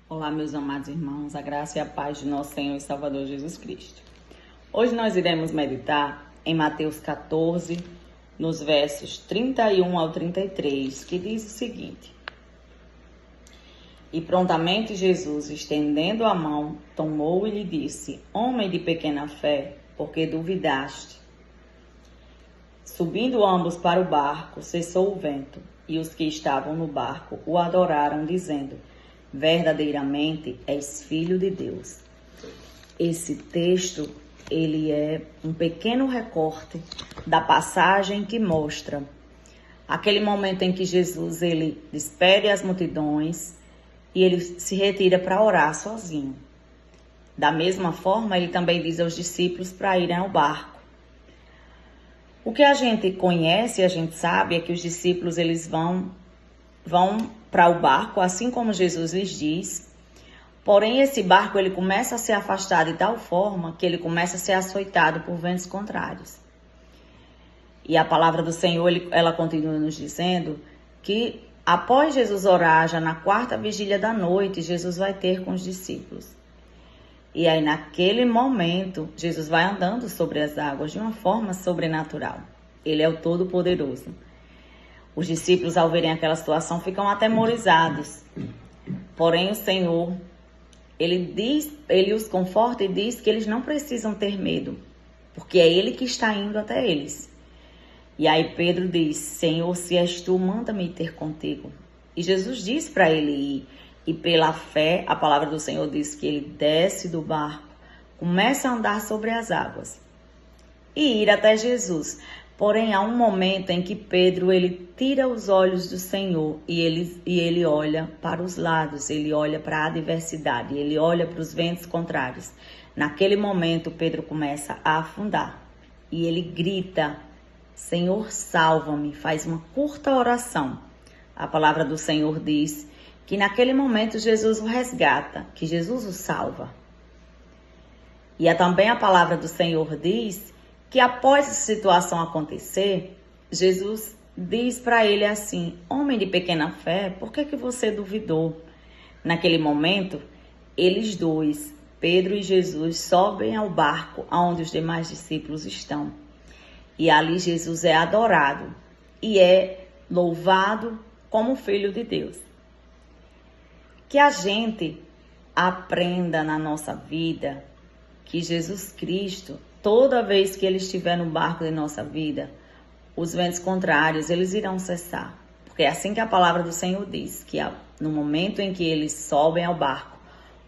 Olá, meus amados irmãos, a graça e a paz de nosso Senhor e Salvador Jesus Cristo. Hoje nós iremos meditar em Mateus 14, nos versos 31 ao 33, que diz o seguinte: E prontamente Jesus, estendendo a mão, tomou e lhe disse: Homem de pequena fé, por que duvidaste? Subindo ambos para o barco, cessou o vento, e os que estavam no barco o adoraram, dizendo: Verdadeiramente és filho de Deus. Esse texto, ele é um pequeno recorte da passagem que mostra aquele momento em que Jesus, ele despede as multidões e ele se retira para orar sozinho. Da mesma forma, ele também diz aos discípulos para irem ao barco. O que a gente conhece, a gente sabe, é que os discípulos, eles vão para o barco, assim como Jesus lhes diz. Porém, esse barco, ele começa a se afastar de tal forma que ele começa a ser açoitado por ventos contrários. E a palavra do Senhor, ela continua nos dizendo que após Jesus orar, já na quarta vigília da noite, Jesus vai ter com os discípulos. E aí, naquele momento, Jesus vai andando sobre as águas de uma forma sobrenatural. Ele é o Todo-Poderoso. Os discípulos, ao verem aquela situação, ficam atemorizados. Porém, o Senhor, ele os conforta e diz que eles não precisam ter medo, porque é Ele que está indo até eles. E aí Pedro diz: Senhor, se és tu, manda-me ter contigo. E Jesus diz para ele ir. E pela fé, a palavra do Senhor diz que ele desce do barco, começa a andar sobre as águas e ir até Jesus. Porém, há um momento em que Pedro, ele tira os olhos do Senhor e ele olha para os lados, ele olha para a adversidade, ele olha para os ventos contrários. Naquele momento, Pedro começa a afundar e ele grita: Senhor, salva-me. Faz uma curta oração. A palavra do Senhor diz que naquele momento Jesus o resgata, que Jesus o salva. E também a palavra do Senhor diz que após essa situação acontecer, Jesus diz para ele assim: Homem de pequena fé, por que você duvidou? Naquele momento, eles dois, Pedro e Jesus, sobem ao barco onde os demais discípulos estão. E ali Jesus é adorado e é louvado como Filho de Deus. Que a gente aprenda na nossa vida que Jesus Cristo, toda vez que Ele estiver no barco de nossa vida, os ventos contrários, eles irão cessar. Porque é assim que a palavra do Senhor diz, que no momento em que eles sobem ao barco,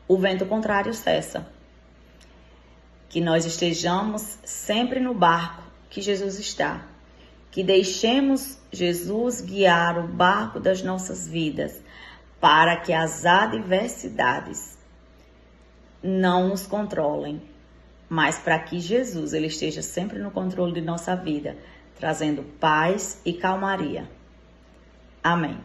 o vento contrário cessa. Que nós estejamos sempre no barco que Jesus está. Que deixemos Jesus guiar o barco das nossas vidas, para que as adversidades não nos controlem, mas para que Jesus, ele esteja sempre no controle de nossa vida, trazendo paz e calmaria. Amém.